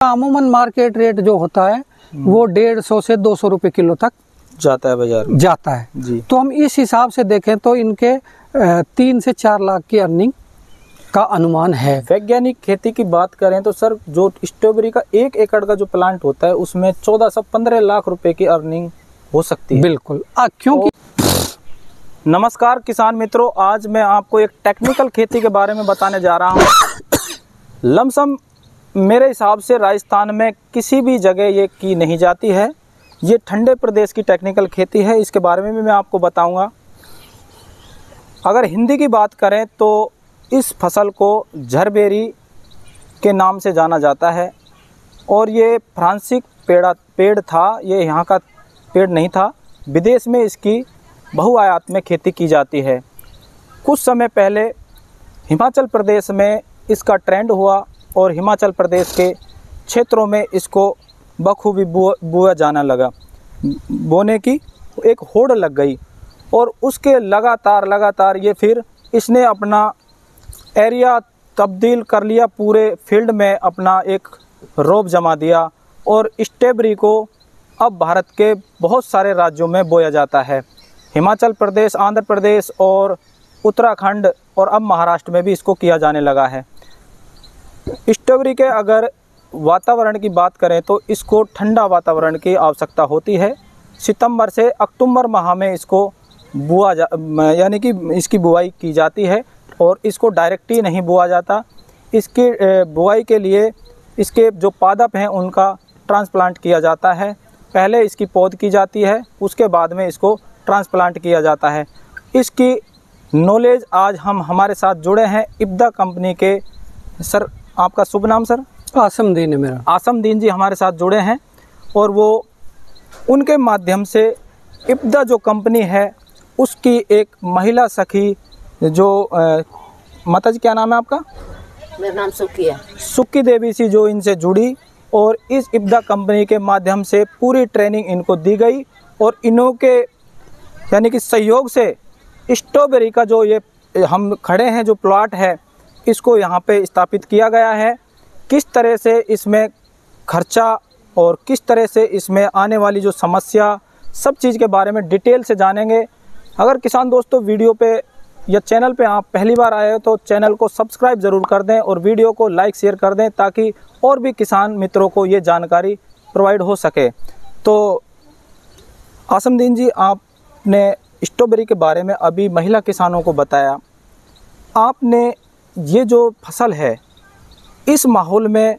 अमूमन market rate जो होता है वो 150 से 200 रुपए किलो तक जाता है बाजार में, जाता है जी। तो हम इस हिसाब से देखें तो इनके 3 से 4 लाख की अर्निंग का अनुमान है। वैज्ञानिक खेती की बात करें तो सर जो स्ट्रॉबेरी का 1 एकड़ का जो प्लांट होता है उसमें 14 से 15 लाख रुपए की अर्निंग हो सकती है। बिल्कुल क्योंकि नमस्कार किसान मित्रों, आज मैं आपको एक टेक्निकल खेती के बारे में बताने जा रहा हूँ। लमसम मेरे हिसाब से राजस्थान में किसी भी जगह ये की नहीं जाती है। ये ठंडे प्रदेश की टेक्निकल खेती है, इसके बारे में भी मैं आपको बताऊंगा। अगर हिंदी की बात करें तो इस फसल को झरबेरी के नाम से जाना जाता है और ये फ्रांसिक पेड़ था, ये यहाँ का पेड़ नहीं था। विदेश में इसकी बहुआयात में खेती की जाती है। कुछ समय पहले हिमाचल प्रदेश में इसका ट्रेंड हुआ और हिमाचल प्रदेश के क्षेत्रों में इसको बखूबी बोया जाना लगा। बोने की एक होड़ लग गई और उसके लगातार ये फिर इसने अपना एरिया तब्दील कर लिया, पूरे फील्ड में अपना एक रौब जमा दिया और स्ट्रॉबेरी को अब भारत के बहुत सारे राज्यों में बोया जाता है। हिमाचल प्रदेश, आंध्र प्रदेश और उत्तराखंड और अब महाराष्ट्र में भी इसको किया जाने लगा है। स्ट्रॉबेरी के अगर वातावरण की बात करें तो इसको ठंडा वातावरण की आवश्यकता होती है। सितंबर से अक्टूबर माह में इसको यानी कि इसकी बुआई की जाती है और इसको डायरेक्ट ही नहीं बोआ जाता। इसकी बुआई के लिए इसके जो पादप हैं उनका ट्रांसप्लांट किया जाता है। पहले इसकी पौध की जाती है, उसके बाद में इसको ट्रांसप्लांट किया जाता है। इसकी नॉलेज आज हमारे साथ जुड़े हैं इब्दा कंपनी के सर, आपका शुभ नाम सर? आसमदीन है मेरा। आसमदीन जी हमारे साथ जुड़े हैं और वो उनके माध्यम से इब्दा जो कंपनी है उसकी एक महिला सखी जो माता जी क्या नाम है आपका? मेरा नाम सुक्की है। सुक्की देवी सी जो इनसे जुड़ी और इस इब्दा कंपनी के माध्यम से पूरी ट्रेनिंग इनको दी गई और इन्हों के यानी कि सहयोग से स्ट्रॉबेरी का जो ये हम खड़े हैं जो प्लॉट है इसको यहाँ पे स्थापित किया गया है। किस तरह से इसमें खर्चा और किस तरह से इसमें आने वाली जो समस्या, सब चीज़ के बारे में डिटेल से जानेंगे। अगर किसान दोस्तों वीडियो पे या चैनल पे आप पहली बार आए हो तो चैनल को सब्सक्राइब ज़रूर कर दें और वीडियो को लाइक शेयर कर दें ताकि और भी किसान मित्रों को ये जानकारी प्रोवाइड हो सके। तो आसमदीन जी, आपने स्ट्रॉबेरी के बारे में अभी महिला किसानों को बताया। आपने ये जो फसल है इस माहौल में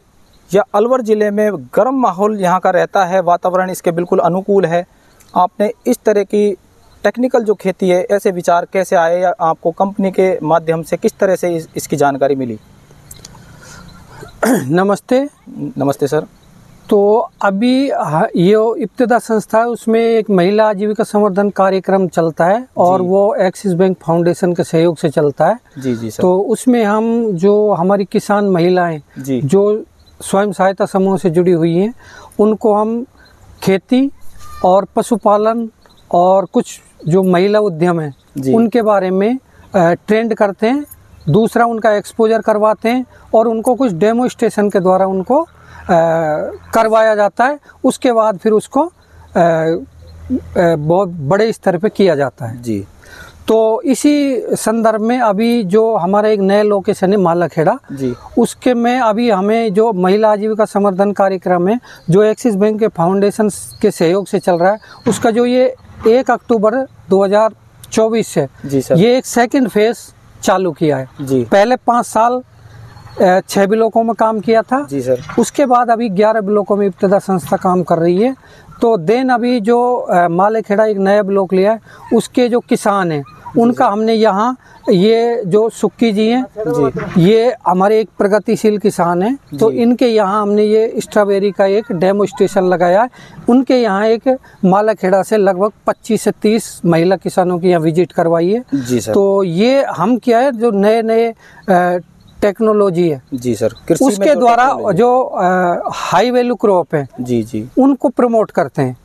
या अलवर ज़िले में गर्म माहौल यहाँ का रहता है, वातावरण इसके बिल्कुल अनुकूल है। आपने इस तरह की टेक्निकल जो खेती है ऐसे विचार कैसे आए या आपको कंपनी के माध्यम से किस तरह से इसकी जानकारी मिली? नमस्ते सर। तो अभी ये इब्तिदा संस्था है, उसमें एक महिला आजीविका संवर्धन कार्यक्रम चलता है और वो एक्सिस बैंक फाउंडेशन के सहयोग से चलता है। जी सर। तो उसमें हम जो हमारी किसान महिलाएं जो स्वयं सहायता समूह से जुड़ी हुई हैं उनको हम खेती और पशुपालन और कुछ जो महिला उद्यम हैं उनके बारे में ट्रेंड करते हैं। दूसरा उनका एक्सपोजर करवाते हैं और उनको कुछ डेमोस्ट्रेशन के द्वारा उनको करवाया जाता है। उसके बाद फिर उसको बहुत बड़े स्तर पे किया जाता है। जी। तो इसी संदर्भ में अभी जो हमारा एक नया लोकेशन है मालाखेड़ा जी, उसके में अभी हमें जो महिला आजीविका संवर्धन कार्यक्रम है जो एक्सिस बैंक के फाउंडेशन के सहयोग से चल रहा है उसका जो ये 1 अक्टूबर 2024 से जी सर, ये एक सेकंड फेज चालू किया है। जी। पहले 5 साल 6 ब्लॉकों में काम किया था। जी सर। उसके बाद अभी 11 ब्लॉकों में इब्तिदा संस्था काम कर रही है। तो देन अभी जो मालेखेड़ा एक नया ब्लॉक लिया है उसके जो किसान हैं उनका हमने यहाँ ये जो सुक्की जी हैं जी, ये हमारे एक प्रगतिशील किसान हैं तो इनके यहाँ हमने ये स्ट्रॉबेरी का एक डेमोस्ट्रेशन लगाया है। उनके यहाँ एक मालाखेड़ा से लगभग 25 से 30 महिला किसानों की यहाँ विजिट करवाई है। जी सर। तो ये हम क्या है जो नए टेक्नोलॉजी है जी सर, उसके द्वारा जो हाई वैल्यू क्रॉप है जी उनको प्रमोट करते हैं।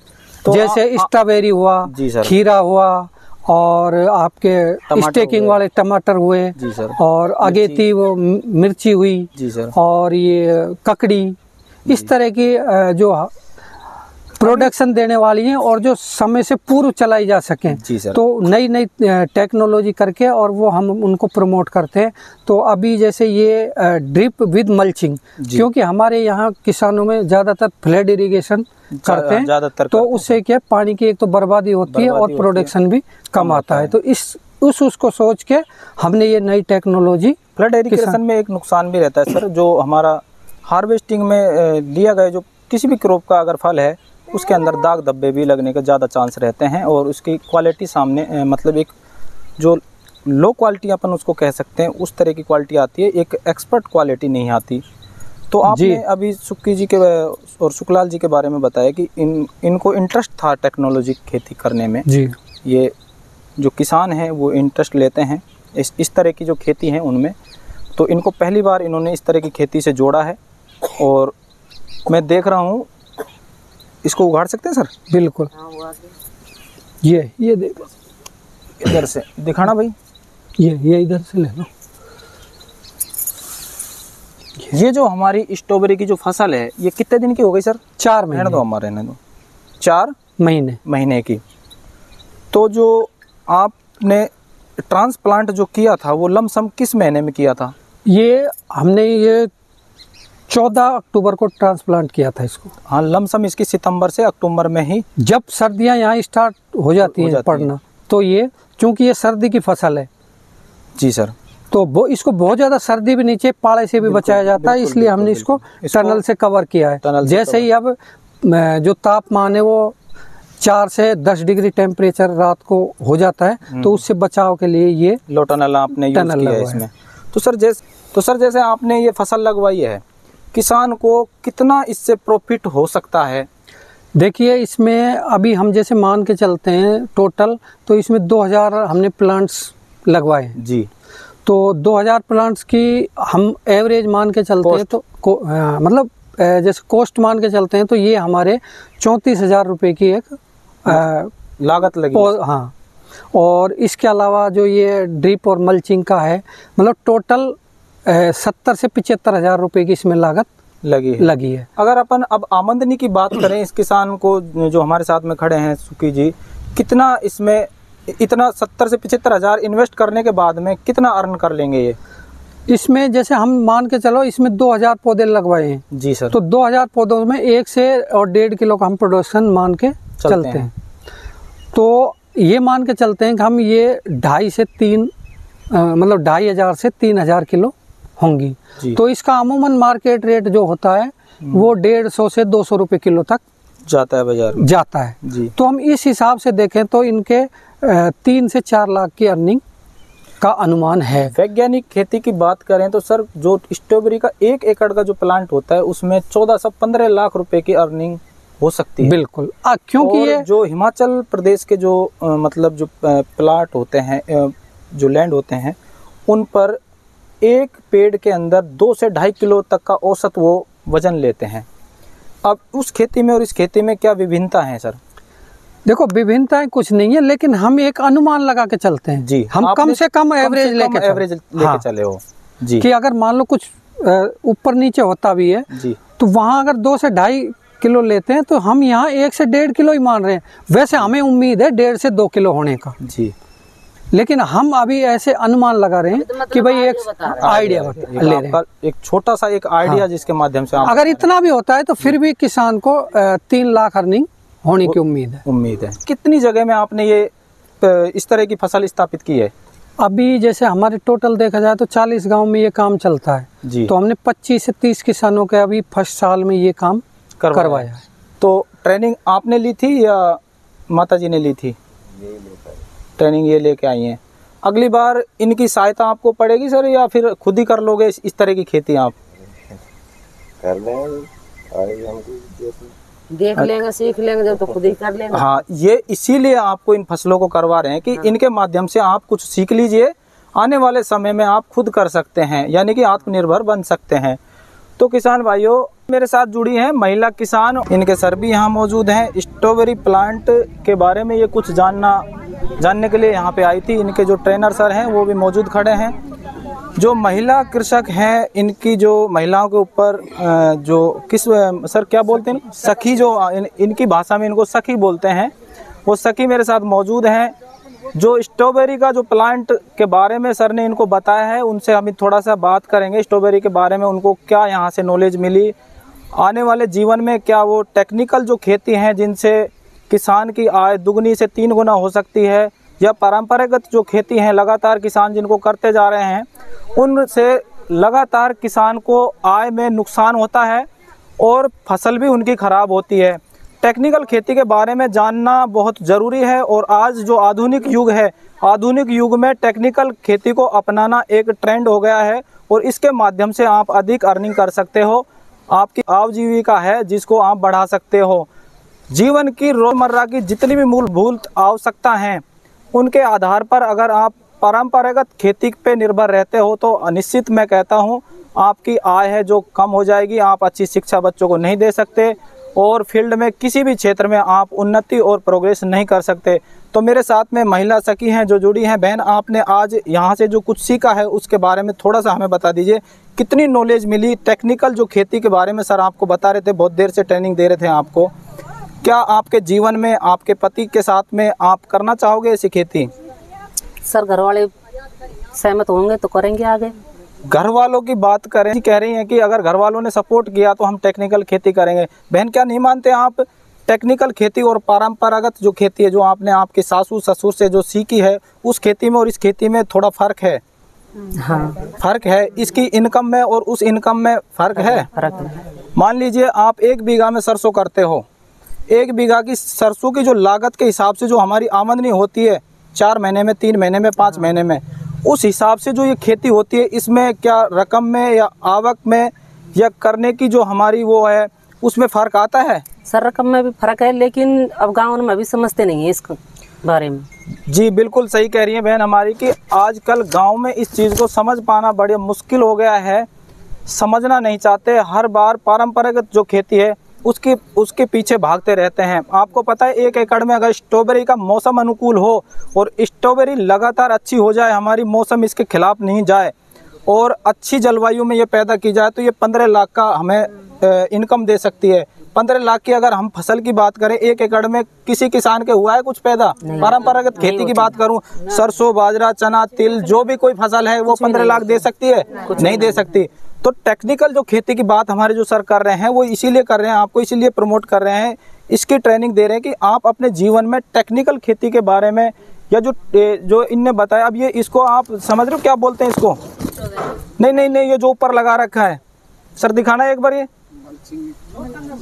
तो जैसे स्ट्रॉबेरी हुआ, खीरा हुआ और आपके स्टेकिंग वाले टमाटर हुए जी सर, और अगेती वो मिर्ची हुई जी सर, और ये ककड़ी, इस तरह की जो प्रोडक्शन देने वाली हैं और जो समय से पूर्व चलाई जा सकें। जी सर। तो नई नई टेक्नोलॉजी करके और वो हम उनको प्रमोट करते हैं। तो अभी जैसे ये ड्रिप विद मल्चिंग, क्योंकि हमारे यहाँ किसानों में ज़्यादातर फ्लड इरिगेशन करते हैं, ज़्यादातर तो उससे क्या पानी की एक तो बर्बादी होती है और प्रोडक्शन भी कम आता है। तो उसको सोच के हमने ये नई टेक्नोलॉजी। फ्लड इरिगेशन में एक नुकसान भी रहता है सर, जो हमारा हार्वेस्टिंग में लिया गया जो किसी भी क्रॉप का अगर फल है उसके अंदर दाग धब्बे भी लगने के ज़्यादा चांस रहते हैं और उसकी क्वालिटी सामने मतलब एक जो लो क्वालिटी अपन उसको कह सकते हैं उस तरह की क्वालिटी आती है, एक एक्सपर्ट क्वालिटी नहीं आती। तो आपने अभी सुक्की जी के और सुखलाल जी के बारे में बताया कि इनको इंटरेस्ट था टेक्नोलॉजी खेती करने में। जी। ये जो किसान हैं वो इंटरेस्ट लेते हैं इस तरह की जो खेती है उनमें, तो इनको पहली बार इन्होंने इस तरह की खेती से जोड़ा है। और मैं देख रहा हूँ, इसको उगाड़ सकते हैं सर? बिल्कुल। ये देखो, इधर से दिखाना भाई, ये इधर से ले लो। ये जो हमारी स्ट्रॉबेरी की जो फसल है ये कितने दिन की हो गई सर? 4 महीने। रहने दो हमारे, रहने दो। 4 महीने की। तो जो आपने ट्रांसप्लांट जो किया था वो लमसम किस महीने में किया था? ये हमने 14 अक्टूबर को ट्रांसप्लांट किया था इसको। हाँ, लमसम इसकी सितंबर से अक्टूबर में ही जब सर्दियां यहाँ स्टार्ट हो जाती हैं पड़ना, तो ये चूंकि ये सर्दी की फसल है। जी सर। तो वो इसको बहुत ज़्यादा सर्दी भी नीचे पाले से भी बचाया जाता है, इसलिए हमने इसको टनल से कवर किया है। जैसे ही अब जो तापमान है वो 4 से 10 डिग्री टेम्परेचर रात को हो जाता है, तो उससे बचाव के लिए ये लो टनल आपने यूज किया है इसमें। तो सर जैसे आपने ये फसल लगवाई है, किसान को कितना इससे प्रॉफिट हो सकता है? देखिए, इसमें अभी हम जैसे मान के चलते हैं टोटल, तो इसमें 2000 हमने प्लांट्स लगवाए हैं जी। तो 2000 प्लांट्स की हम एवरेज मान के चलते हैं तो मतलब जैसे कॉस्ट मान के चलते हैं तो ये हमारे 34,000 रुपये की एक लागत लगी। हाँ, और इसके अलावा जो ये ड्रिप और मल्चिंग का है, मतलब टोटल 70 से 75,000 रुपये की इसमें लागत लगी है। अगर अपन अब आमदनी की बात करें इस किसान को जो हमारे साथ में खड़े हैं सुक्की जी, कितना इसमें इतना 70 से 75,000 इन्वेस्ट करने के बाद में कितना अर्न कर लेंगे ये? इसमें जैसे हम मान के चलो इसमें 2000 पौधे लगवाए हैं जी सर। तो 2000 पौधों में 1 से और 1.5 किलो का हम प्रोडक्शन मान के चलते हैं। तो ये मान के चलते हैं कि हम ये 2.5 से 3 मतलब 2,500 से 3,000 किलो होंगी। तो इसका अमूमन मार्केट रेट जो होता है वो 150 से 200 रुपये किलो तक जाता है बाजार में, जाता है जी। तो हम इस हिसाब से देखें तो इनके 3 से 4 लाख की अर्निंग का अनुमान है। वैज्ञानिक खेती की बात करें तो सर जो स्ट्रॉबेरी का 1 एकड़ का जो प्लांट होता है उसमें 14 से 15 लाख रुपए की अर्निंग हो सकती है। बिल्कुल, क्योंकि ये जो हिमाचल प्रदेश के जो मतलब जो प्लाट होते हैं, जो लैंड होते हैं, उन पर एक पेड़ के अंदर 2 से 2.5 किलो तक का औसत वो वजन लेते हैं। अब उस खेती में और इस खेती में क्या विभिन्नता है सर? देखो, विभिन्नताएं कुछ नहीं है, लेकिन हम एक अनुमान लगा के चलते हैं जी। हम कम से कम एवरेज लेके चले हो जी, कि अगर मान लो कुछ ऊपर नीचे होता भी है जी, तो वहाँ अगर 2 से 2.5 किलो लेते हैं तो हम यहाँ 1 से 1.5 किलो ही मान रहे हैं। वैसे हमें उम्मीद है 1.5 से 2 किलो होने का जी, लेकिन हम अभी ऐसे अनुमान लगा रहे हैं कि भाई एक आइडिया ले रहे हैं, एक छोटा सा एक आइडिया जिसके माध्यम से अगर इतना भी होता है तो फिर भी किसान को 3 लाख अर्निंग होने की उम्मीद है। कितनी जगह में आपने ये इस तरह की फसल स्थापित की है? अभी जैसे हमारे टोटल देखा जाए तो 40 गांव में ये काम चलता है जी। तो हमने 25 से 30 किसानों के अभी फर्स्ट साल में ये काम करवाया है। तो ट्रेनिंग आपने ली थी या माता जी ने ली थी? ट्रेनिंग ये लेके आई हैं। अगली बार इनकी सहायता आपको पड़ेगी सर या फिर खुद ही कर लोगे इस तरह की खेती? आप कर लेंगे, देख लेंगे, सीख लेंगे जब तो खुद ही कर लेंगे। हाँ, ये इसीलिए आपको इन फसलों को करवा रहे हैं कि इनके माध्यम से आप कुछ सीख लीजिए, आने वाले समय में आप खुद कर सकते हैं, यानी कि आत्मनिर्भर बन सकते हैं। तो किसान भाइयों, मेरे साथ जुड़ी हैं महिला किसान, इनके सर भी यहाँ मौजूद हैं। स्ट्रॉबेरी प्लांट के बारे में ये कुछ जानने के लिए यहाँ पे आई थी। इनके जो ट्रेनर सर हैं वो भी मौजूद खड़े हैं। जो महिला कृषक हैं, इनकी जो महिलाओं के ऊपर जो किस सर क्या बोलते हैं, सखी, जो इनकी भाषा में इनको सखी बोलते हैं, वो सखी मेरे साथ मौजूद हैं। जो स्ट्रॉबेरी का जो प्लांट के बारे में सर ने इनको बताया है, उनसे हम थोड़ा सा बात करेंगे स्ट्रॉबेरी के बारे में, उनको क्या यहाँ से नॉलेज मिली, आने वाले जीवन में क्या वो टेक्निकल जो खेती हैं जिनसे किसान की आय दुगनी से 3 गुना हो सकती है, या परंपरागत जो खेती हैं लगातार किसान जिनको करते जा रहे हैं, उनसे लगातार किसान को आय में नुकसान होता है और फसल भी उनकी ख़राब होती है। टेक्निकल खेती के बारे में जानना बहुत ज़रूरी है और आज जो आधुनिक युग है, आधुनिक युग में टेक्निकल खेती को अपनाना एक ट्रेंड हो गया है और इसके माध्यम से आप अधिक अर्निंग कर सकते हो, आपकी आजीविका है जिसको आप बढ़ा सकते हो। जीवन की रोज़मर्रा की जितनी भी मूलभूत आवश्यकता हैं उनके आधार पर अगर आप परंपरागत खेती पे निर्भर रहते हो तो निश्चित मैं कहता हूँ आपकी आय है जो कम हो जाएगी, आप अच्छी शिक्षा बच्चों को नहीं दे सकते और फील्ड में किसी भी क्षेत्र में आप उन्नति और प्रोग्रेस नहीं कर सकते। तो मेरे साथ में महिला सखी हैं जो जुड़ी हैं। बहन, आपने आज यहाँ से जो कुछ सीखा है उसके बारे में थोड़ा सा हमें बता दीजिए, कितनी नॉलेज मिली टेक्निकल जो खेती के बारे में? सर आपको बता रहे थे, बहुत देर से ट्रेनिंग दे रहे थे आपको, क्या आपके जीवन में आपके पति के साथ में आप करना चाहोगे ऐसी खेती? सर घर वाले सहमत होंगे तो करेंगे आगे। घर वालों की बात करें, कह रही हैं कि अगर घर वालों ने सपोर्ट किया तो हम टेक्निकल खेती करेंगे। बहन, क्या नहीं मानते आप टेक्निकल खेती और परंपरागत जो खेती है जो आपने आपके सासू ससुर से जो सीखी है, उस खेती में और इस खेती में थोड़ा फर्क है? हाँ, फर्क है। इसकी इनकम में और उस इनकम में फर्क है। फर्क है। मान लीजिए आप 1 बीघा में सरसों करते हो, 1 बीघा की सरसों की जो लागत के हिसाब से जो हमारी आमदनी होती है 4 महीने में, 3 महीने में, 5 महीने में, उस हिसाब से जो ये खेती होती है, इसमें क्या रकम में या आवक में या करने की जो हमारी वो है उसमें फ़र्क आता है? सर रकम में भी फर्क है, लेकिन अब गाँव में अभी समझते नहीं है इस बारे में। जी बिल्कुल सही कह रही है बहन हमारी कि आजकल गांव में इस चीज़ को समझ पाना बड़े मुश्किल हो गया है, समझना नहीं चाहते। हर बार परंपरागत जो खेती है उसके पीछे भागते रहते हैं। आपको पता है 1 एकड़ में अगर स्ट्रॉबेरी का मौसम अनुकूल हो और स्ट्रॉबेरी लगातार अच्छी हो जाए, हमारी मौसम इसके खिलाफ नहीं जाए और अच्छी जलवायु में ये पैदा की जाए तो ये 15 लाख का हमें इनकम दे सकती है। 15 लाख की अगर हम फसल की बात करें 1 एकड़ में, किसी किसान के हुआ है कुछ पैदा? परंपरागत खेती की बात करूं, सरसों, बाजरा, चना, तिल, जो भी कोई फसल है वो 15 लाख दे सकती है? नहीं दे सकती। तो टेक्निकल जो खेती की बात हमारे जो सर कर रहे हैं वो इसीलिए कर रहे हैं, आपको इसीलिए प्रमोट कर रहे हैं, इसकी ट्रेनिंग दे रहे हैं कि आप अपने जीवन में टेक्निकल खेती के बारे में या जो इनने बताया, अब ये इसको आप समझ रहे हो क्या बोलते हैं इसको? नहीं, ये जो ऊपर लगा रखा है सर दिखाना एक बार, ये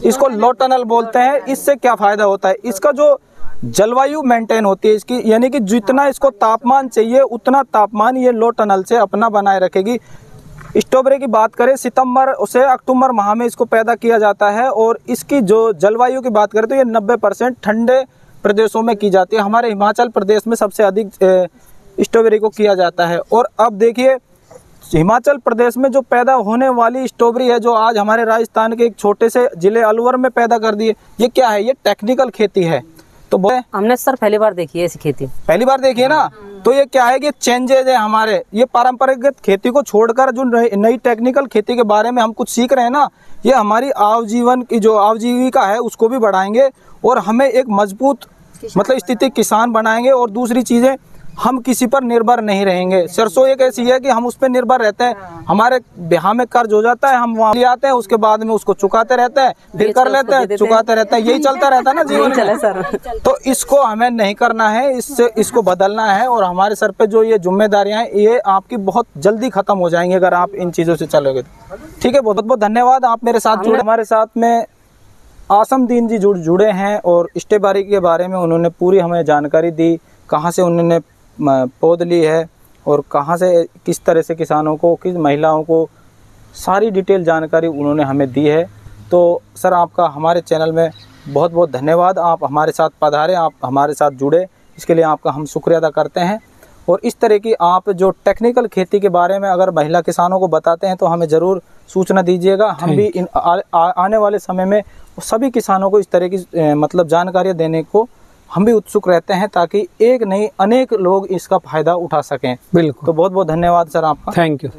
इसको लो टनल बोलते हैं। इससे क्या फायदा होता है? इसका जो जलवायु मेंटेन होती है इसकी, यानी कि जितना इसको तापमान चाहिए उतना तापमान ये लो टनल से अपना बनाए रखेगी। स्ट्रॉबेरी की बात करें सितंबर से अक्टूबर माह में इसको पैदा किया जाता है और इसकी जो जलवायु की बात करें तो ये 90% ठंडे प्रदेशों में की जाती है। हमारे हिमाचल प्रदेश में सबसे अधिक स्ट्रॉबेरी को किया जाता है। और अब देखिए हिमाचल प्रदेश में जो पैदा होने वाली स्ट्रॉबेरी है जो आज हमारे राजस्थान के एक छोटे से जिले अलवर में पैदा कर दी है, ये क्या है? ये टेक्निकल खेती है। तो हमने सर पहली बार देखी है ऐसी खेती। पहली बार देखी है ना? तो ये क्या है कि चेंजेज है हमारे, ये पारंपरिक खेती को छोड़कर जो नई टेक्निकल खेती के बारे में हम कुछ सीख रहे हैं ना, ये हमारी आजीवन की जो आजीविका है उसको भी बढ़ाएंगे और हमें एक मजबूत मतलब स्थिति किसान बनाएंगे। और दूसरी चीज़ें, हम किसी पर निर्भर नहीं रहेंगे। सरसों एक ऐसी है कि हम उस पर निर्भर रहते हैं, हमारे बिहार में कर्ज हो जाता है, हम वहाँ ले आते हैं, उसके बाद में उसको चुकाते रहते हैं, फिर कर लेते हैं, चुकाते रहते हैं, यही चलता रहता है ना जीवन में। तो इसको हमें नहीं करना है, इसको बदलना है और हमारे सर पे जो ये जिम्मेदारियां हैं ये आपकी बहुत जल्दी खत्म हो जाएंगी अगर आप इन चीज़ों से चलोगे तो। ठीक है, बहुत बहुत धन्यवाद, आप मेरे साथ जुड़े। हमारे साथ में आसमदीन जी जुड़े हैं और स्ट्रॉबेरी के बारे में उन्होंने पूरी हमें जानकारी दी, कहाँ से उन्होंने पौध ली है और कहाँ से किस तरह से किसानों को, किस महिलाओं को, सारी डिटेल जानकारी उन्होंने हमें दी है। तो सर आपका हमारे चैनल में बहुत बहुत धन्यवाद, आप हमारे साथ पधारे, आप हमारे साथ जुड़े, इसके लिए आपका हम शुक्रिया अदा करते हैं। और इस तरह की आप जो टेक्निकल खेती के बारे में अगर महिला किसानों को बताते हैं तो हमें ज़रूर सूचना दीजिएगा। हम भी आने वाले समय में सभी किसानों को इस तरह की मतलब जानकारियाँ देने को हम भी उत्सुक रहते हैं ताकि एक नहीं अनेक लोग इसका फायदा उठा सकें। बिल्कुल। तो बहुत बहुत धन्यवाद सर आपका। Thank you.